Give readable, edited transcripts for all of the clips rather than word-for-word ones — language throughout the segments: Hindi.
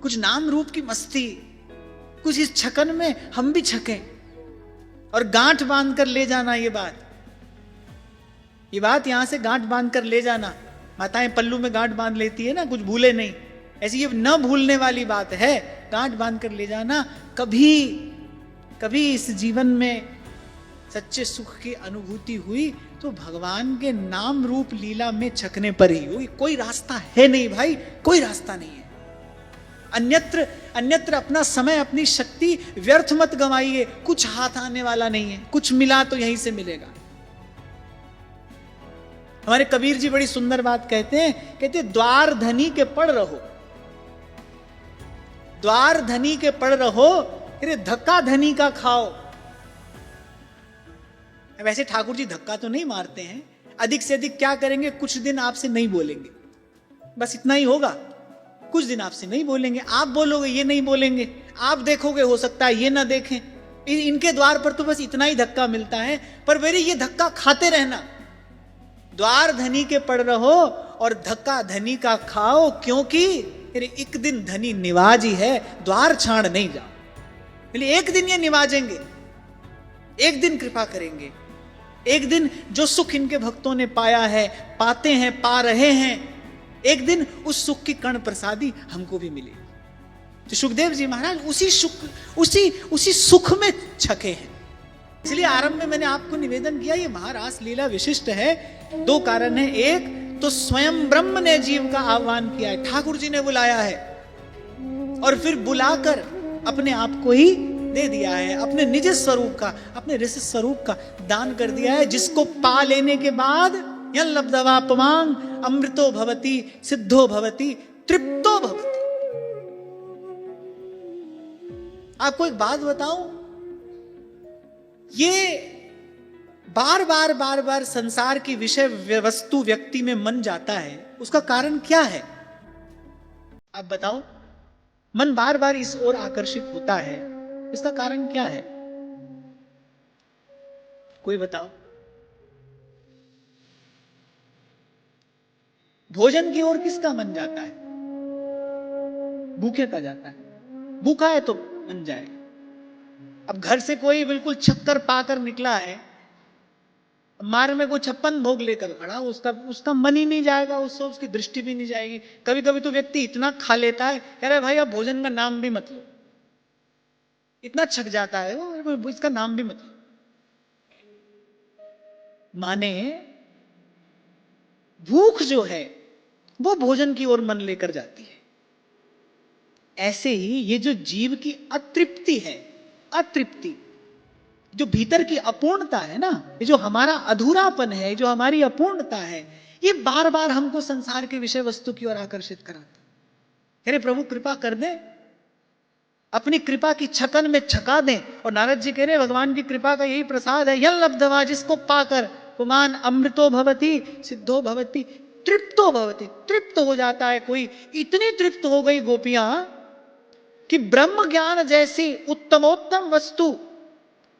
कुछ नाम रूप की मस्ती, कुछ इस छकन में हम भी छकें और गांठ बांध कर ले जाना। ये बात यहां से गांठ बांध कर ले जाना। माताएं पल्लू में गांठ बांध लेती है ना, कुछ भूले नहीं, ऐसी ये न भूलने वाली बात है। गांठ बांध कर ले जाना। कभी कभी इस जीवन में सच्चे सुख की अनुभूति हुई तो भगवान के नाम रूप लीला में छकने पर ही हुई। कोई रास्ता है नहीं भाई, कोई रास्ता नहीं है। अन्यत्र अपना समय, अपनी शक्ति व्यर्थ मत गंवाइए। कुछ हाथ आने वाला नहीं है, कुछ मिला तो यहीं से मिलेगा। हमारे कबीर जी बड़ी सुंदर बात कहते हैं, द्वार धनी के पड़ रहो, द्वार धनी के पड़ रहो, अरे धक्का धनी का खाओ। वैसे ठाकुर जी धक्का तो नहीं मारते हैं, अधिक से अधिक क्या करेंगे, कुछ दिन आपसे नहीं बोलेंगे, बस इतना ही होगा। कुछ दिन आपसे नहीं बोलेंगे, आप बोलोगे ये नहीं बोलेंगे, आप देखोगे हो सकता है ये ना देखें। इनके द्वार पर तो बस इतना ही धक्का मिलता है, पर मेरे ये धक्का खाते रहना। द्वार धनी के पड़ रहो और धक्का धनी का खाओ, क्योंकि एक दिन धनी निवाजी है, द्वार छाड़ नहीं जाओ। एक दिन ये निवाजेंगे, एक दिन कृपा करेंगे, एक दिन जो सुख इनके भक्तों ने पाया है, पाते हैं, पा रहे हैं, एक दिन उस सुख की कर्ण प्रसादी हमको भी मिलेगी। तो सुखदेव जी महाराज उसी सुख में छके हैं। इसलिए आरंभ में मैंने आपको निवेदन किया, ये महारास लीला विशिष्ट है। दो कारण है, एक तो स्वयं ब्रह्म ने जीव का आह्वान किया है, ठाकुर जी ने बुलाया है, और फिर बुलाकर अपने आप को ही दे दिया है, अपने निज स्वरूप का, अपने रस स्वरूप का दान कर दिया है, जिसको पा लेने के बाद यं लब्धवा पुमांग अमृतो भवति सिद्धो भवति तृप्तो भवति। आपको एक बात बताऊं, ये बार बार संसार की विषय वस्तु व्यक्ति में मन जाता है, उसका कारण क्या है आप बताओ? मन बार बार इस ओर आकर्षित होता है, इसका कारण क्या है? कोई बताओ। भोजन की ओर किसका मन जाता है? भूखे का जाता है। भूखा है तो मन जाएगा। अब घर से कोई बिल्कुल छक्कर पाकर निकला है, मार्ग में कोई 56 भोग लेकर खड़ा, उसका मन ही नहीं जाएगा, उसकी दृष्टि भी नहीं जाएगी। कभी कभी तो व्यक्ति इतना खा लेता है, कह रहा है भाई अब भोजन का नाम भी मत लो, इतना छक जाता है वो, इसका नाम भी मत लो। माने भूख जो है वो भोजन की ओर मन लेकर जाती है। ऐसे ही ये जो जीव की अतृप्ति है, अतृप्ति जो भीतर की अपूर्णता है ना, ये जो हमारा अधूरापन है, जो हमारी अपूर्णता है, ये बार बार हमको संसार के विषय वस्तु की ओर आकर्षित कराता। अरे प्रभु कृपा कर दे, अपनी कृपा की छकन में छका दें। और नारद जी कह रहे भगवान की कृपा का यही प्रसाद है, यं लब्धवा, जिसको पाकर पुमान अमृतो भवति सिद्धो भवति तृप्तो भवति, तृप्त हो जाता है कोई। इतनी तृप्त हो गई गोपियां कि ब्रह्म ज्ञान जैसी उत्तमोत्तम वस्तु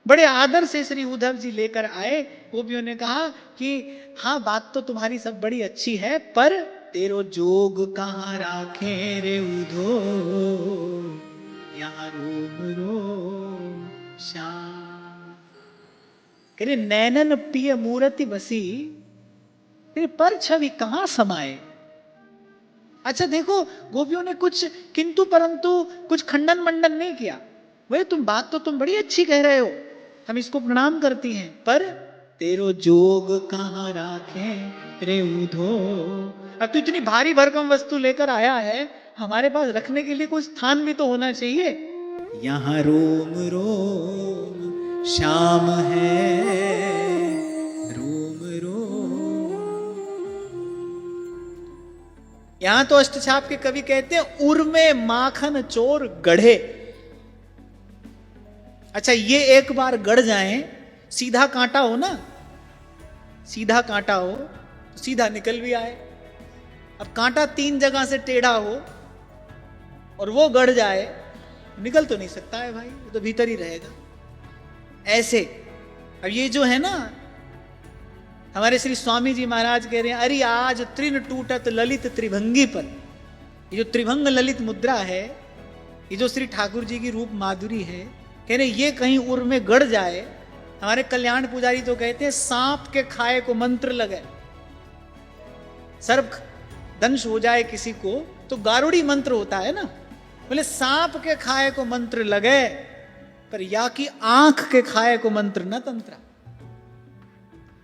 बड़े आदर से श्री उद्धव जी लेकर आए। गोपियों ने कहा कि हाँ बात तो तुम्हारी सब बड़ी अच्छी है, पर तेरो जोग कहाँ राखे रे उधो, यहाँ रोम रोम श्याम। कह नैनन पिय मूर्ति बसी, तेरे पर छवि कहां समाए। अच्छा देखो, गोपियों ने कुछ किंतु परंतु, कुछ खंडन मंडन नहीं किया। वही बात तो तुम बड़ी अच्छी कह रहे हो, हम इसको प्रणाम करती हैं, पर तेरो जोग कहां राखे रे उधो। अब तू इतनी भारी भरकम वस्तु लेकर आया है, हमारे पास रखने के लिए कोई स्थान भी तो होना चाहिए। यहाँ रोम रोम श्याम है, यहां तो अष्टछाप के कवि कहते हैं उर्मे माखन चोर गढ़े। अच्छा ये एक बार गढ़ जाएं, सीधा कांटा हो ना, सीधा कांटा हो तो सीधा निकल भी आए। अब कांटा 3 जगह से टेढ़ा हो और वो गढ़ जाए, निकल तो नहीं सकता है भाई, वो तो भीतर ही रहेगा। ऐसे अब ये जो है ना, हमारे श्री स्वामी जी महाराज कह रहे हैं, अरे आज तृण टूटत ललित त्रिभंगी पर। ये जो त्रिभंग ललित मुद्रा है, ये जो श्री ठाकुर जी की रूप माधुरी है, कह रहे ये कहीं उर में गड़ जाए। हमारे कल्याण पुजारी तो कहते हैं सांप के खाए को मंत्र लगे। सर्प दंश हो जाए किसी को तो गारुड़ी मंत्र होता है ना, बोले सांप के खाए को मंत्र लगे, पर या कि आंख के खाए को मंत्र न तंत्रा।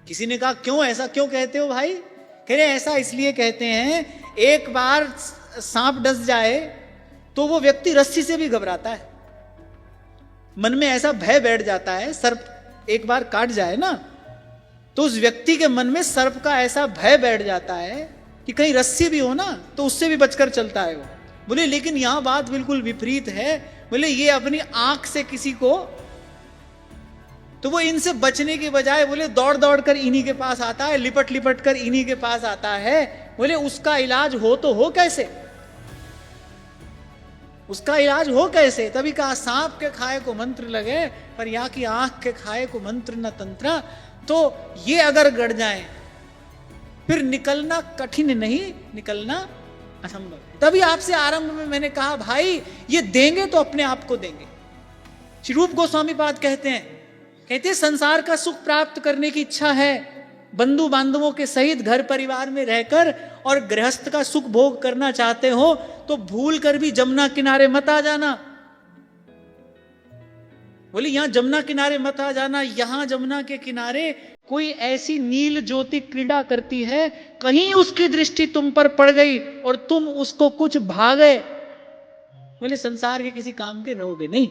किसी ने कहा क्यों ऐसा क्यों कहते हो भाई? कह रहे ऐसा इसलिए कहते हैं, एक बार सांप डस जाए तो वो व्यक्ति रस्सी से भी घबराता है। मन में ऐसा भय बैठ जाता है, सर्प एक बार काट जाए ना तो उस व्यक्ति के मन में सर्प का ऐसा भय बैठ जाता है कि कहीं रस्सी भी हो ना तो उससे भी बचकर चलता है वो। बोले लेकिन यहां बात बिल्कुल विपरीत है। बोले ये अपनी आंख से किसी को, तो वो इनसे बचने के बजाय बोले दौड़ दौड़ कर इन्हीं के पास आता है, लिपट लिपट कर इन्हीं के पास आता है। बोले उसका इलाज हो तो हो कैसे? उसका इलाज हो कैसे? तभी कहा सांप के खाए को मंत्र लगे, पर यहाँ की आंख के खाए को मंत्र न तंत्रा। तो ये अगर गड़ जाए फिर निकलना कठिन नहीं, निकलना असंभव। तभी आपसे आरंभ में मैंने कहा भाई ये देंगे तो अपने आप को देंगे। श्री रूप गोस्वामी पाद कहते हैं संसार का सुख प्राप्त करने की इच्छा है, बंधु बांधवों के सहित घर परिवार में रहकर और गृहस्थ का सुख भोग करना चाहते हो तो भूल कर भी जमुना किनारे मत आ जाना। बोले यहां जमुना किनारे मत आ जाना, यहां जमुना के किनारे कोई ऐसी नील ज्योति क्रीड़ा करती है, कहीं उसकी दृष्टि तुम पर पड़ गई और तुम उसको कुछ भागे, बोले संसार के किसी काम के रहोगे नहीं।